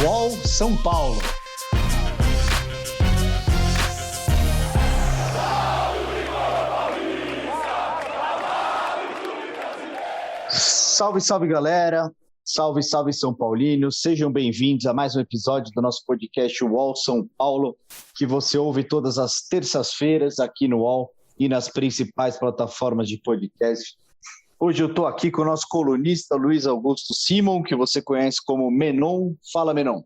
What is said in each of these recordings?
UOL São Paulo. Salve, salve, galera. Salve, salve, São Paulinos. Sejam bem-vindos a mais um episódio do nosso podcast UOL São Paulo, que você ouve todas as terças-feiras aqui no UOL e nas principais plataformas de podcast. Hoje eu estou aqui com o nosso colunista Luiz Augusto Simon, que você conhece como Menon. Fala, Menon.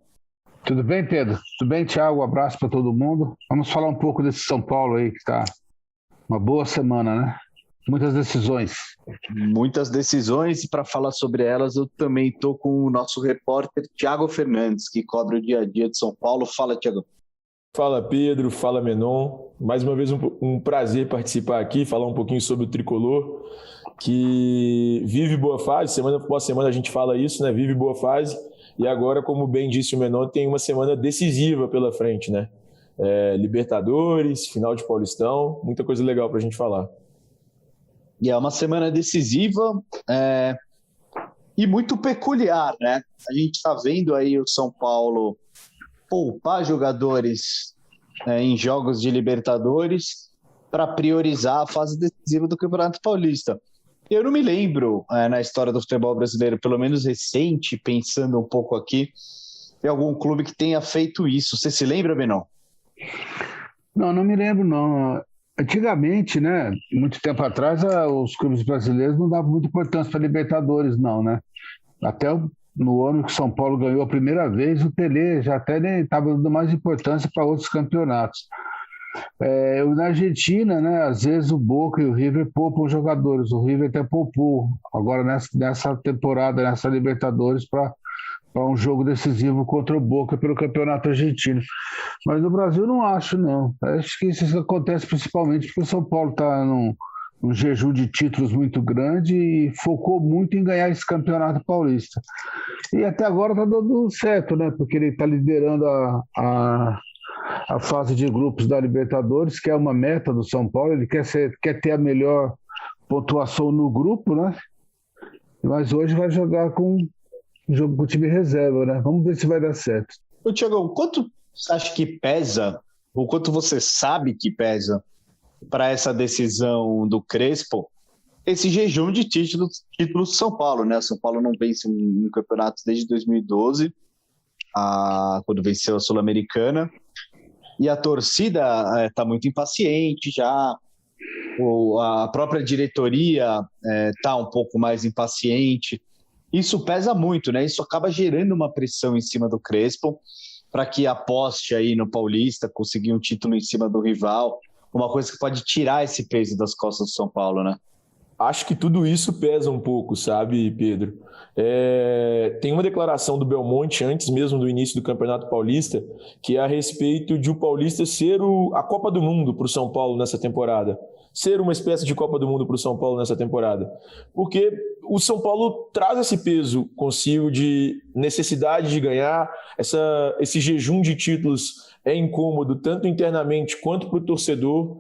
Tudo bem, Pedro? Tudo bem, Thiago? Um abraço para todo mundo. Vamos falar um pouco desse São Paulo aí, que está uma boa semana, né? Muitas decisões. Muitas decisões, e para falar sobre elas eu também estou com o nosso repórter Thiago Fernandes, que cobre o dia a dia de São Paulo. Fala, Thiago. Fala, Pedro. Fala, Menon. Mais uma vez um prazer participar aqui, falar um pouquinho sobre o Tricolor, que vive boa fase. Semana após semana a gente fala isso, né? Vive boa fase. E agora, como bem disse o Menon, tem uma semana decisiva pela frente, né? Libertadores, final de Paulistão, muita coisa legal para a gente falar. E é uma semana decisiva e muito peculiar, né? A gente está vendo aí o São Paulo poupar jogadores em jogos de Libertadores para priorizar a fase decisiva do Campeonato Paulista. Eu não me lembro, na história do futebol brasileiro, pelo menos recente, pensando um pouco aqui, de algum clube que tenha feito isso. Você se lembra, Menon? Não me lembro, não. Antigamente, né, muito tempo atrás, os clubes brasileiros não davam muita importância para Libertadores, não, né? Até no ano que São Paulo ganhou a primeira vez, o Pelé já até nem estava dando mais importância para outros campeonatos. Na Argentina, né, às vezes o Boca e o River poupam jogadores. O River até poupou agora nessa temporada, nessa Libertadores, para um jogo decisivo contra o Boca pelo Campeonato Argentino. Mas no Brasil não acho, não. Acho que isso acontece principalmente porque o São Paulo está num jejum de títulos muito grande e focou muito em ganhar esse Campeonato Paulista. E até agora está dando certo, né? Porque ele está liderando a fase de grupos da Libertadores, que é uma meta do São Paulo. Ele quer ter a melhor pontuação no grupo, né? Mas hoje vai jogar com jogo com o time reserva, né? Vamos ver se vai dar certo. Ô, Thiago, quanto você acha que pesa, ou quanto você sabe que pesa, para essa decisão do Crespo, esse jejum de títulos do São Paulo, né? O São Paulo não vence um campeonato desde 2012, quando venceu a Sul-Americana, e a torcida está muito impaciente já, a própria diretoria está um pouco mais impaciente. Isso pesa muito, né? Isso acaba gerando uma pressão em cima do Crespo para que aposte aí no Paulista, conseguir um título em cima do rival, uma coisa que pode tirar esse peso das costas do São Paulo, né? Acho que tudo isso pesa um pouco, sabe, Pedro? Tem uma declaração do Belmonte antes mesmo do início do Campeonato Paulista, que é a respeito de o Paulista ser a Copa do Mundo para o São Paulo nessa temporada. Ser uma espécie de Copa do Mundo para o São Paulo nessa temporada. Porque o São Paulo traz esse peso consigo de necessidade de ganhar, esse jejum de títulos é incômodo, tanto internamente quanto para o torcedor.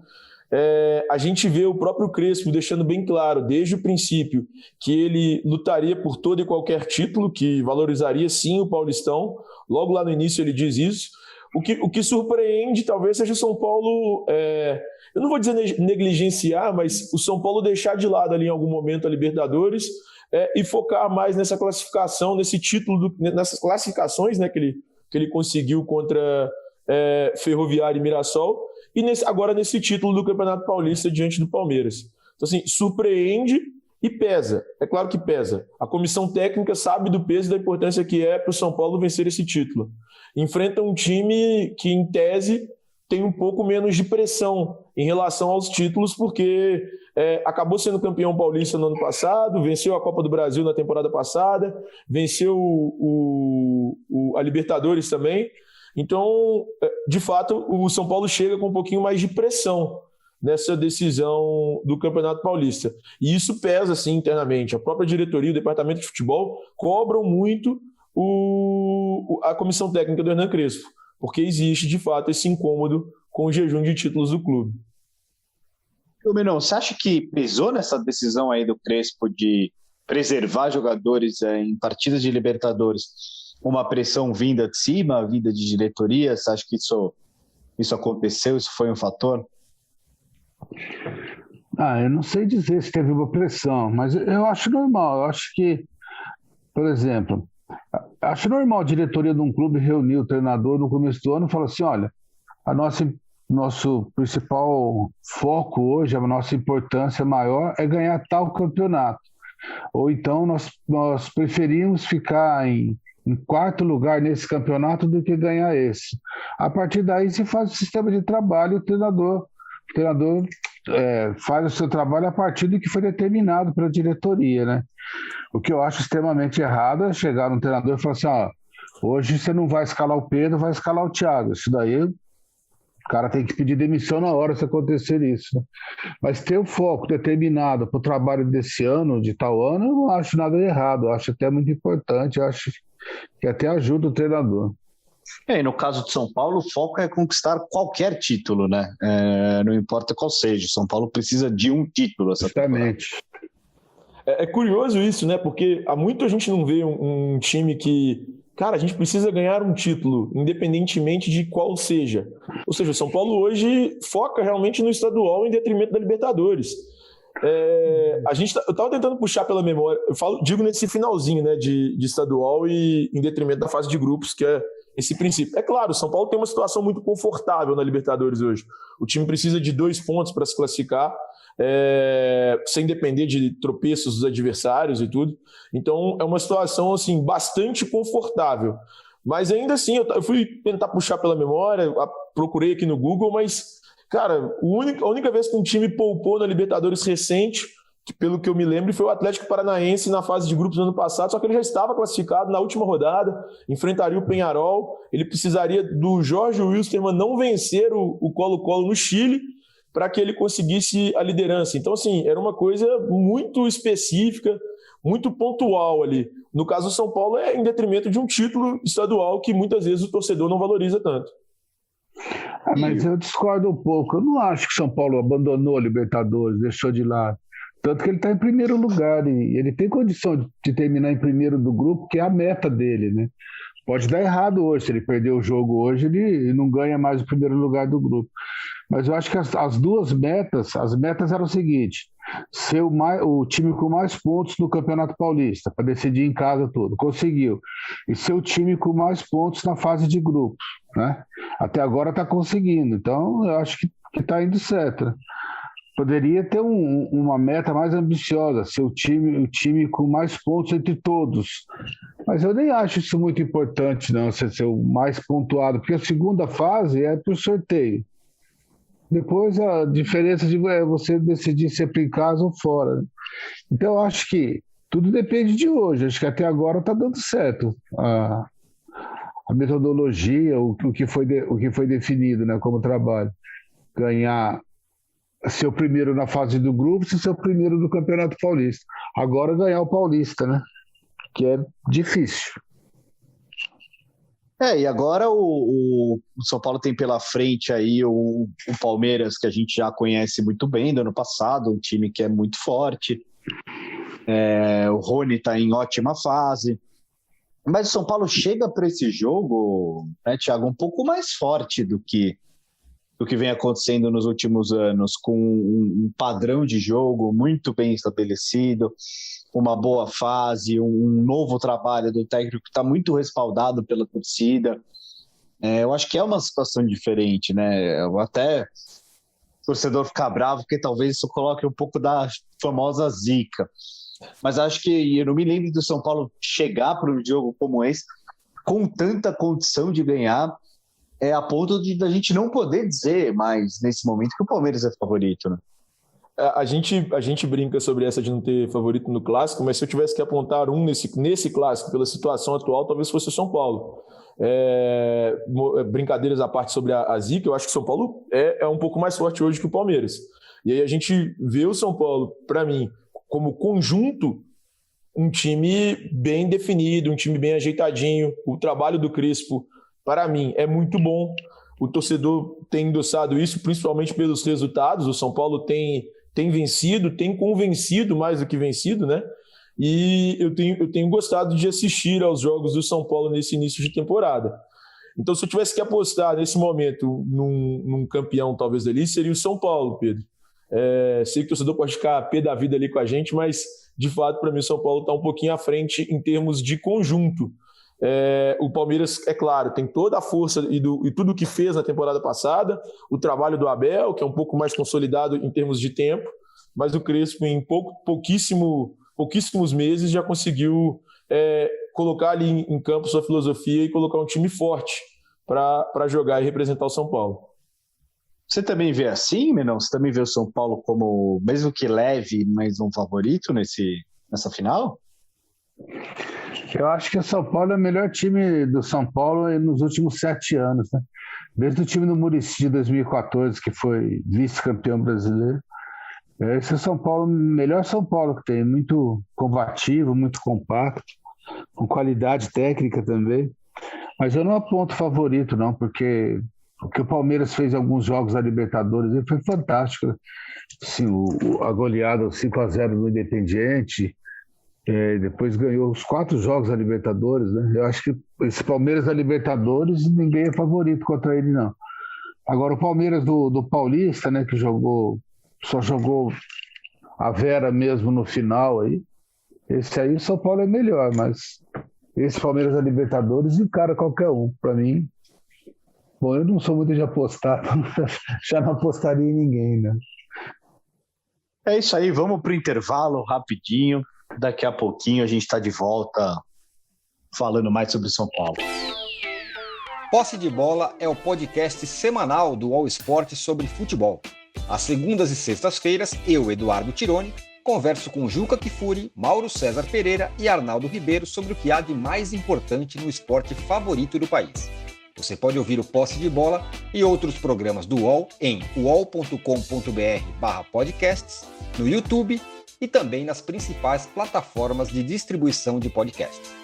A gente vê o próprio Crespo deixando bem claro, desde o princípio, que ele lutaria por todo e qualquer título, que valorizaria sim o Paulistão. Logo lá no início ele diz isso. O que surpreende talvez seja o São Paulo, eu não vou dizer negligenciar, mas o São Paulo deixar de lado ali em algum momento a Libertadores e focar mais nessa classificação, nesse título, nessas classificações, né, que ele conseguiu contra Ferroviária e Mirassol, e agora nesse título do Campeonato Paulista diante do Palmeiras. Então, assim, surpreende e pesa. É claro que pesa. A comissão técnica sabe do peso e da importância que é para o São Paulo vencer esse título. Enfrenta um time que, em tese, tem um pouco menos de pressão em relação aos títulos, porque acabou sendo campeão paulista no ano passado, venceu a Copa do Brasil na temporada passada, venceu a Libertadores também. Então, de fato, o São Paulo chega com um pouquinho mais de pressão nessa decisão do Campeonato Paulista. E isso pesa, assim, internamente. A própria diretoria, o departamento de futebol, cobram muito a comissão técnica do Hernan Crespo, porque existe, de fato, esse incômodo com o jejum de títulos do clube. Menão, você acha que pesou nessa decisão aí do Crespo de preservar jogadores em partidas de Libertadores uma pressão vinda de cima, vinda de diretoria? Você acha que isso aconteceu, isso foi um fator? Eu não sei dizer se teve uma pressão, mas eu acho normal. Eu acho que, por exemplo, acho normal a diretoria de um clube reunir o treinador no começo do ano e falar assim, olha, nosso principal foco hoje, a nossa importância maior é ganhar tal campeonato. Ou então nós preferimos ficar em quarto lugar nesse campeonato do que ganhar esse. A partir daí se faz o sistema de trabalho, o treinador faz o seu trabalho a partir do que foi determinado pela diretoria, né? O que eu acho extremamente errado é chegar um treinador e falar assim, hoje você não vai escalar o Pedro, vai escalar o Thiago. Isso daí o cara tem que pedir demissão na hora se acontecer isso, né? Mas ter o foco determinado para o trabalho desse ano, de tal ano, eu não acho nada errado. Eu acho até muito importante, eu acho que até ajuda o treinador. E no caso de São Paulo, o foco é conquistar qualquer título, né? Não importa qual seja. São Paulo precisa de um título essa temporada. É curioso isso, né? Porque há muito a gente não vê um time que... Cara, a gente precisa ganhar um título, independentemente de qual seja. Ou seja, o São Paulo hoje foca realmente no estadual em detrimento da Libertadores. Eu estava tentando puxar pela memória, digo nesse finalzinho, né, de estadual e em detrimento da fase de grupos, que é esse princípio. É claro, o São Paulo tem uma situação muito confortável na Libertadores hoje. O time precisa de 2 pontos para se classificar, sem depender de tropeços dos adversários e tudo. Então é uma situação assim, bastante confortável. Mas ainda assim, eu fui tentar puxar pela memória, procurei aqui no Google, mas, cara, a única vez que um time poupou na Libertadores recente, que, pelo que eu me lembro, foi o Atlético Paranaense na fase de grupos do ano passado, só que ele já estava classificado na última rodada, enfrentaria o Peñarol, ele precisaria do Jorge Wilstermann não vencer o Colo-Colo no Chile para que ele conseguisse a liderança. Então, assim, era uma coisa muito específica, muito pontual ali. No caso do São Paulo, é em detrimento de um título estadual que muitas vezes o torcedor não valoriza tanto. Mas eu discordo um pouco. Eu não acho que São Paulo abandonou a Libertadores, deixou de lado. Tanto que ele está em primeiro lugar e ele tem condição de terminar em primeiro do grupo, que é a meta dele, né? Pode dar errado hoje, se ele perder o jogo hoje, ele não ganha mais o primeiro lugar do grupo. Mas eu acho que as duas metas, as metas eram o seguinte: ser o time com mais pontos no Campeonato Paulista, para decidir em casa tudo, conseguiu. E ser o time com mais pontos na fase de grupos, né? Até agora está conseguindo, então eu acho que está indo certo, né? Poderia ter uma meta mais ambiciosa, ser o time com mais pontos entre todos. Mas eu nem acho isso muito importante, não, ser o mais pontuado, porque a segunda fase é por sorteio. Depois a diferença é você decidir sempre em casa ou fora. Então eu acho que tudo depende de hoje. Acho que até agora está dando certo a metodologia, o que foi definido, né, como trabalho. Ser o primeiro na fase do grupo e ser o primeiro do Campeonato Paulista. Agora ganhar o Paulista, né? Que é difícil. E agora o São Paulo tem pela frente aí o Palmeiras, que a gente já conhece muito bem do ano passado, um time que é muito forte. O Rony está em ótima fase. Mas o São Paulo chega para esse jogo, né, Thiago, um pouco mais forte do que vem acontecendo nos últimos anos, com um padrão de jogo muito bem estabelecido, uma boa fase, um novo trabalho do técnico que está muito respaldado pela torcida. Eu acho que é uma situação diferente, né? Até o torcedor ficar bravo, porque talvez isso coloque um pouco da famosa zica. Mas acho que eu não me lembro do São Paulo chegar para um jogo como esse com tanta condição de ganhar, a ponto da gente não poder dizer mais nesse momento que o Palmeiras é favorito, né? A gente brinca sobre essa de não ter favorito no clássico, mas se eu tivesse que apontar um nesse clássico pela situação atual, talvez fosse o São Paulo. Brincadeiras à parte sobre a zica, eu acho que o São Paulo é um pouco mais forte hoje que o Palmeiras. E aí a gente vê o São Paulo, para mim, como conjunto, um time bem definido, um time bem ajeitadinho. O trabalho do Crespo, para mim, é muito bom. O torcedor tem endossado isso, principalmente pelos resultados. O São Paulo tem vencido, tem convencido mais do que vencido, né? e eu tenho gostado de assistir aos jogos do São Paulo nesse início de temporada. Então, se eu tivesse que apostar nesse momento num campeão talvez dali, seria o São Paulo, Pedro. Sei que o torcedor pode ficar pé da vida ali com a gente, mas de fato para mim o São Paulo está um pouquinho à frente em termos de conjunto. O Palmeiras, é claro, tem toda a força e tudo o que fez na temporada passada, o trabalho do Abel, que é um pouco mais consolidado em termos de tempo, mas o Crespo em pouquíssimos meses já conseguiu colocar ali em campo sua filosofia e colocar um time forte para jogar e representar o São Paulo. Você também vê assim, Menão? Você também vê o São Paulo como, mesmo que leve, mas um favorito nessa final? Eu acho que o São Paulo é o melhor time do São Paulo nos últimos 7 anos, né? Desde o time do Muricy de 2014, que foi vice-campeão brasileiro. Esse é o São Paulo, melhor São Paulo que tem, muito combativo, muito compacto, com qualidade técnica também. Mas eu não aponto favorito, não, porque o que o Palmeiras fez em alguns jogos da Libertadores foi fantástico. Assim, a goleada 5-0 no Independiente, depois ganhou os 4 jogos da Libertadores, né? Eu acho que esse Palmeiras da Libertadores, ninguém é favorito contra ele, não. Agora, o Palmeiras do Paulista, né, que só jogou a Vera mesmo no final aí, esse aí o São Paulo é melhor, mas esse Palmeiras da Libertadores encara qualquer um. Para mim, bom, eu não sou muito de apostar, já não apostaria em ninguém, né? É isso aí, vamos para o intervalo rapidinho. Daqui a pouquinho a gente está de volta falando mais sobre São Paulo. Posse de Bola é o podcast semanal do All Sport sobre futebol. Às segundas e sextas-feiras, eu, Eduardo Tironi, converso com Juca Kfouri, Mauro César Pereira e Arnaldo Ribeiro sobre o que há de mais importante no esporte favorito do país. Você pode ouvir o Posse de Bola e outros programas do UOL em uol.com.br/podcasts, no YouTube e também nas principais plataformas de distribuição de podcasts.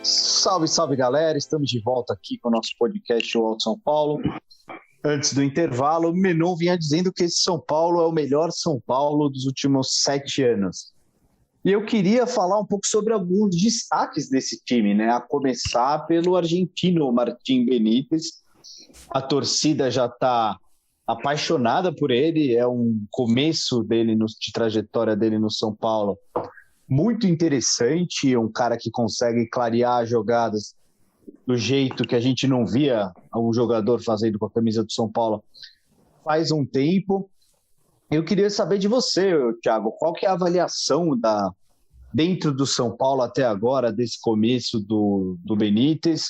Salve, salve, galera! Estamos de volta aqui com o nosso podcast UOL de São Paulo. Antes do intervalo, o Menon vinha dizendo que esse São Paulo é o melhor São Paulo dos últimos 7 anos. E eu queria falar um pouco sobre alguns destaques desse time, né? A começar pelo argentino Martín Benítez. A torcida já está apaixonada por ele, é um começo dele de trajetória dele no São Paulo muito interessante, um cara que consegue clarear jogadas do jeito que a gente não via um jogador fazendo com a camisa do São Paulo faz um tempo. Eu queria saber de você, Thiago, qual que é a avaliação dentro do São Paulo até agora, desse começo do Benítez?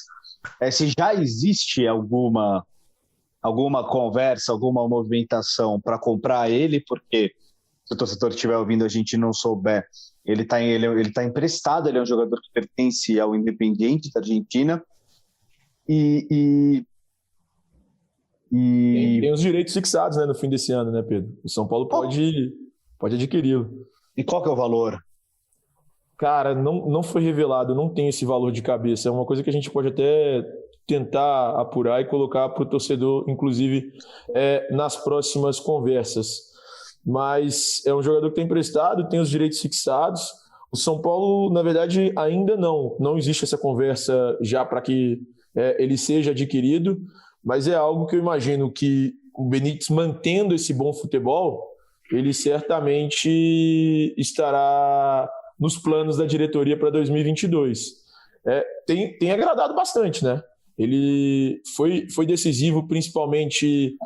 Se já existe alguma conversa, alguma movimentação para comprar ele, porque se o torcedor estiver ouvindo a gente não souber, ele tá emprestado, ele é um jogador que pertence ao Independiente da Argentina, e tem os direitos fixados, né, no fim desse ano, né, Pedro? O São Paulo pode adquiri-lo. E qual que é o valor? Cara, não foi revelado, não tem esse valor de cabeça. É uma coisa que a gente pode até tentar apurar e colocar para o torcedor, inclusive, nas próximas conversas. Mas é um jogador que tem emprestado, tem os direitos fixados. O São Paulo, na verdade, ainda não existe essa conversa já para que ele seja adquirido, mas é algo que eu imagino que o Benítez, mantendo esse bom futebol, ele certamente estará nos planos da diretoria para 2022. Tem agradado bastante, né? Ele foi decisivo, principalmente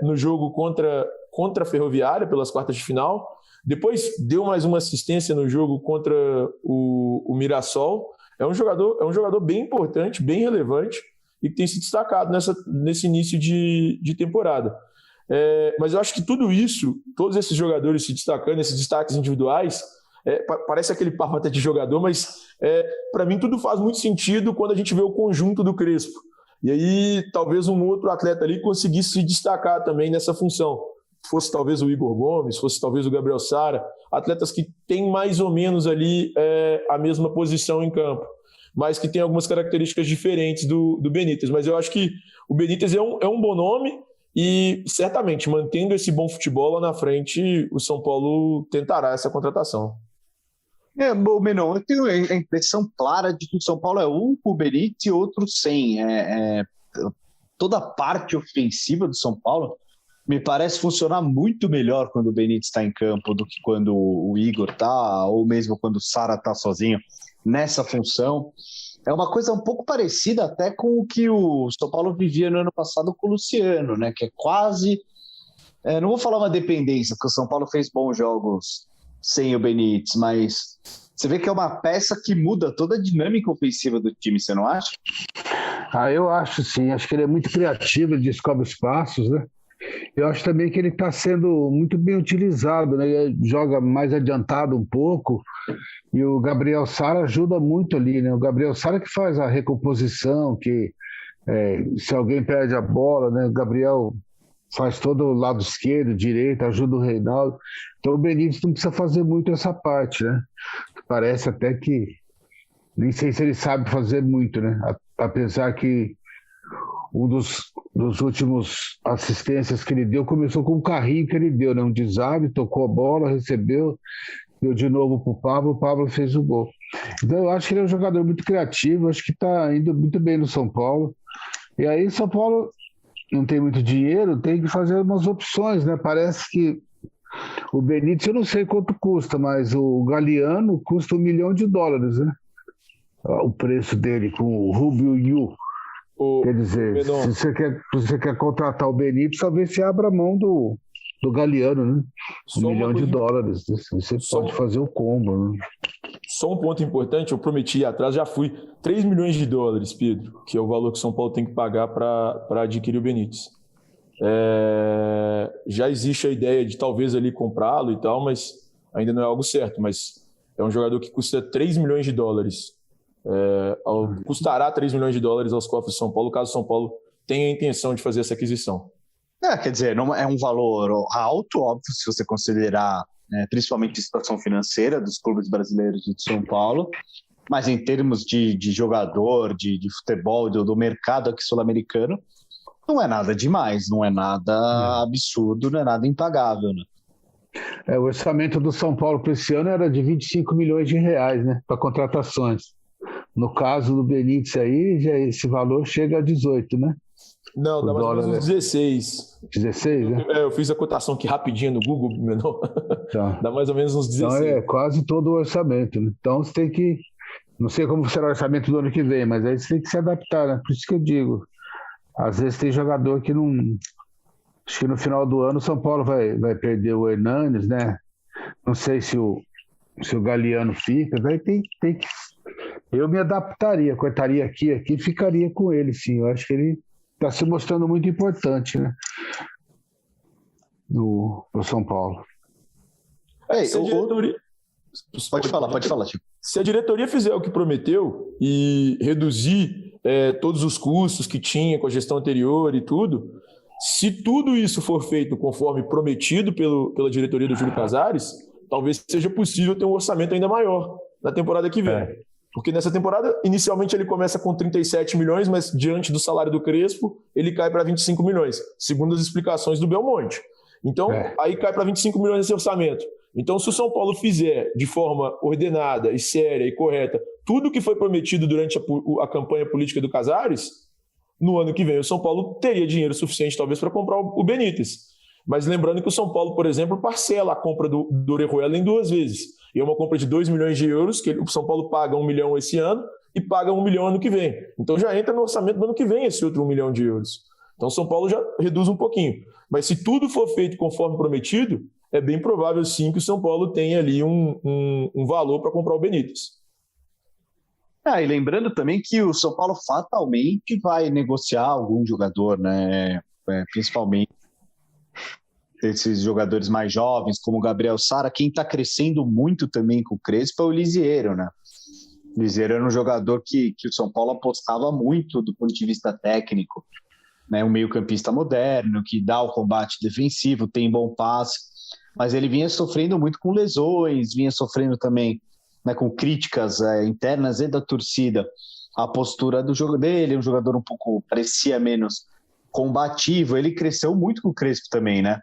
no jogo contra a Ferroviária, pelas quartas de final. Depois deu mais uma assistência no jogo contra o Mirassol. É um jogador bem importante, bem relevante e que tem se destacado nesse início de temporada. Mas eu acho que tudo isso, todos esses jogadores se destacando, esses destaques individuais, parece aquele papo até de jogador, mas para mim tudo faz muito sentido quando a gente vê o conjunto do Crespo. E aí talvez um outro atleta ali conseguisse se destacar também nessa função. Fosse talvez o Igor Gomes, fosse talvez o Gabriel Sara, atletas que têm mais ou menos ali a mesma posição em campo, mas que têm algumas características diferentes do Benítez. Mas eu acho que o Benítez é um bom nome, e certamente, mantendo esse bom futebol lá na frente, o São Paulo tentará essa contratação. Bom, Menon, eu tenho a impressão clara de que o São Paulo é um com o Benítez e outro sem. Toda a parte ofensiva do São Paulo me parece funcionar muito melhor quando o Benítez está em campo do que quando o Igor está, ou mesmo quando o Sara está sozinho nessa função. É uma coisa um pouco parecida até com o que o São Paulo vivia no ano passado com o Luciano, né? Que é quase... não vou falar uma dependência, porque o São Paulo fez bons jogos sem o Benítez, mas você vê que é uma peça que muda toda a dinâmica ofensiva do time, você não acha? Eu acho sim, acho que ele é muito criativo, ele descobre espaços, né? Eu acho também que ele está sendo muito bem utilizado, né? Ele joga mais adiantado um pouco e o Gabriel Sara ajuda muito ali, né? O Gabriel Sara que faz a recomposição, que se alguém perde a bola, né? O Gabriel faz todo o lado esquerdo, direito, ajuda o Reinaldo. Então o Benítez não precisa fazer muito essa parte, né? Parece até que nem sei se ele sabe fazer muito, né? Apesar que um dos últimos assistências que ele deu começou com um carrinho que ele deu, né? Um desarme, tocou a bola, recebeu, deu de novo para o Pablo fez o gol. Então eu acho que ele é um jogador muito criativo, acho que está indo muito bem no São Paulo. E aí São Paulo não tem muito dinheiro, tem que fazer umas opções, né? Parece que o Benítez, eu não sei quanto custa, mas o Galeano custa $1 milhão, né? O preço dele com o Rubio Yu. Quer dizer, se você quer contratar o Benítez, talvez você abra mão do Galeano, né? $1 milhão. Você pode fazer o combo, né? Só um ponto importante, eu prometi atrás, já fui $3 milhões, Pedro, que é o valor que o São Paulo tem que pagar para adquirir o Benítez. Já existe a ideia de talvez ali comprá-lo e tal, mas ainda não é algo certo, mas é um jogador que custa $3 milhões. Custará $3 milhões aos cofres de São Paulo, caso o São Paulo tenha a intenção de fazer essa aquisição. Quer dizer, não é um valor alto, óbvio, se você considerar principalmente a situação financeira dos clubes brasileiros de São Paulo, mas em termos de jogador, de futebol, do mercado aqui sul-americano, não é nada demais, não é nada absurdo, não é nada impagável, né? O orçamento do São Paulo para esse ano era de R$25 milhões, né, para contratações. No caso do Benítez aí, já esse valor chega a 18, né? Não, dá mais ou menos uns 16. 16, né? Eu fiz a cotação aqui rapidinho no Google, menor. Tá. Dá mais ou menos uns 16. Então quase todo o orçamento, né? Então você tem que... Não sei como será o orçamento do ano que vem, mas aí você tem que se adaptar, né? Por isso que eu digo. Às vezes tem jogador que não... Acho que no final do ano o São Paulo vai perder o Hernanes, né? Não sei se o Galeano fica, daí tem que... Eu me adaptaria, cortaria aqui e ficaria com ele, sim. Eu acho que ele está se mostrando muito importante, né? No São Paulo. Pode falar, Chico. Se a diretoria fizer o que prometeu e reduzir todos os custos que tinha com a gestão anterior e tudo, se tudo isso for feito conforme prometido pela diretoria do Júlio Casares, talvez seja possível ter um orçamento ainda maior na temporada que vem. Porque nessa temporada, inicialmente ele começa com 37 milhões, mas diante do salário do Crespo, ele cai para 25 milhões, segundo as explicações do Belmonte. Então, aí cai para 25 milhões esse orçamento. Então, se o São Paulo fizer de forma ordenada e séria e correta tudo que foi prometido durante a campanha política do Casares, no ano que vem o São Paulo teria dinheiro suficiente talvez para comprar o Benítez. Mas lembrando que o São Paulo, por exemplo, parcela a compra do Orejuela em 2 vezes. E é uma compra de 2 milhões de euros, que o São Paulo paga 1 milhão esse ano e paga 1 milhão ano que vem. Então já entra no orçamento do ano que vem esse outro 1 milhão de euros. Então o São Paulo já reduz um pouquinho. Mas se tudo for feito conforme prometido, é bem provável sim que o São Paulo tenha ali um valor para comprar o Benítez. E lembrando também que o São Paulo fatalmente vai negociar algum jogador, né? Principalmente esses jogadores mais jovens, como o Gabriel Sara. Quem está crescendo muito também com o Crespo é o Lisieiro, né? O Lisieiro era um jogador que o São Paulo apostava muito do ponto de vista técnico, né? Um meio-campista moderno, que dá o combate defensivo, tem bom passe, mas ele vinha sofrendo muito com lesões, vinha sofrendo também, né, com críticas internas e da torcida. A postura do jogo dele, um jogador um pouco, parecia menos combativo. Ele cresceu muito com o Crespo também, né?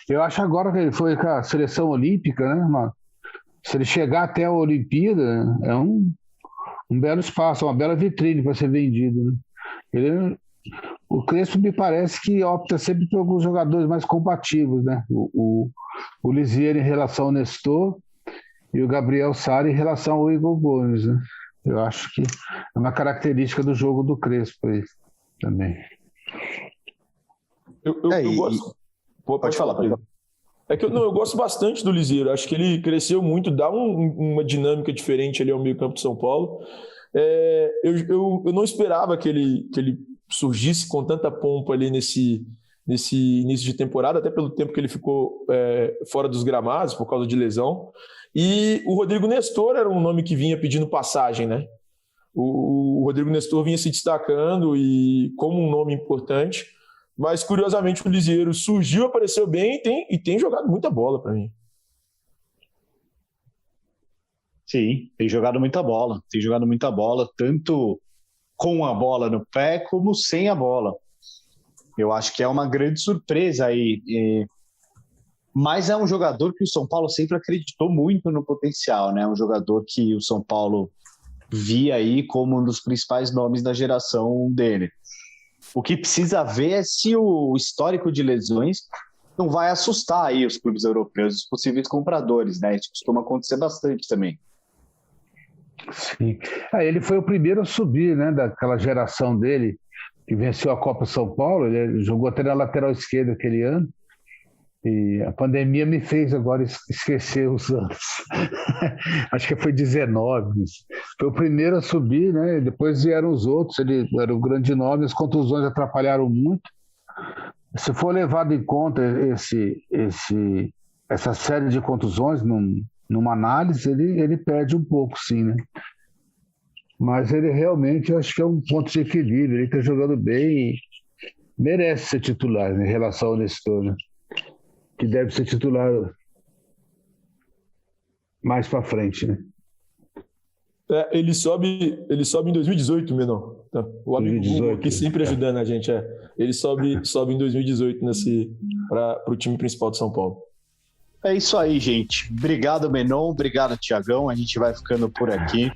Eu acho agora que ele foi com a seleção olímpica, né, mano? Se ele chegar até a Olimpíada, é um belo espaço, uma bela vitrine para ser vendido, né? O Crespo me parece que opta sempre por alguns jogadores mais combativos, né? O Lizier em relação ao Nestor e o Gabriel Sara em relação ao Igor Gomes, né? Eu acho que é uma característica do jogo do Crespo aí também. Eu gosto. Pode falar, Pedro. É que eu gosto bastante do Lizier. Acho que ele cresceu muito, dá uma dinâmica diferente ali ao meio-campo de São Paulo. Eu não esperava que ele surgisse com tanta pompa ali nesse início de temporada, até pelo tempo que ele ficou fora dos gramados por causa de lesão. E o Rodrigo Nestor era um nome que vinha pedindo passagem, né? O Rodrigo Nestor vinha se destacando e como um nome importante, mas curiosamente o Lizier surgiu, apareceu bem e tem jogado muita bola para mim. Sim, tem jogado muita bola, tanto com a bola no pé como sem a bola. Eu acho que é uma grande surpresa aí. Mas é um jogador que o São Paulo sempre acreditou muito no potencial, né? Um jogador que o São Paulo via aí como um dos principais nomes da geração dele. O que precisa ver é se o histórico de lesões não vai assustar aí os clubes europeus, os possíveis compradores, né? Isso costuma acontecer bastante também. Sim. Ele foi o primeiro a subir, né? Daquela geração dele que venceu a Copa São Paulo. Ele jogou até na lateral esquerda aquele ano. E a pandemia me fez agora esquecer os anos. Acho que foi 19. Foi o primeiro a subir, né? Depois vieram os outros. Ele era o grande nome. As contusões atrapalharam muito. Se for levado em conta essa série de contusões numa análise, ele perde um pouco, sim, né? Mas ele realmente, eu acho que é um ponto de equilíbrio. Ele está jogando bem e merece ser titular, né, em relação ao Nestor, né? Que deve ser titular mais para frente, né? Ele sobe em 2018, Menor. O amigo 2018, Google aqui sempre ajudando a gente. Ele sobe em 2018 para o time principal de São Paulo. É isso aí, gente. Obrigado, Menon. Obrigado, Tiagão. A gente vai ficando por aqui.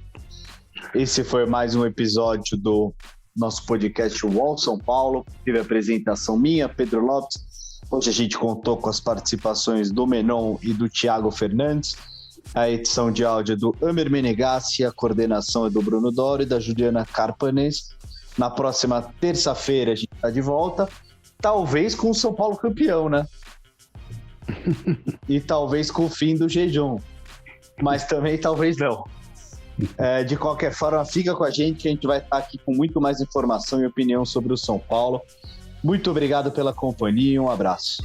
Esse foi mais um episódio do nosso podcast UOL São Paulo. Teve a apresentação minha, Pedro Lopes. Hoje a gente contou com as participações do Menon e do Thiago Fernandes. A edição de áudio é do Amer Menegassi, a coordenação é do Bruno Doro e da Juliana Carpanês. Na próxima terça-feira a gente está de volta, talvez com o São Paulo campeão, né? E talvez com o fim do jejum, mas também talvez não. De qualquer forma, fica com a gente vai estar aqui com muito mais informação e opinião sobre o São Paulo. Muito obrigado pela companhia e um abraço.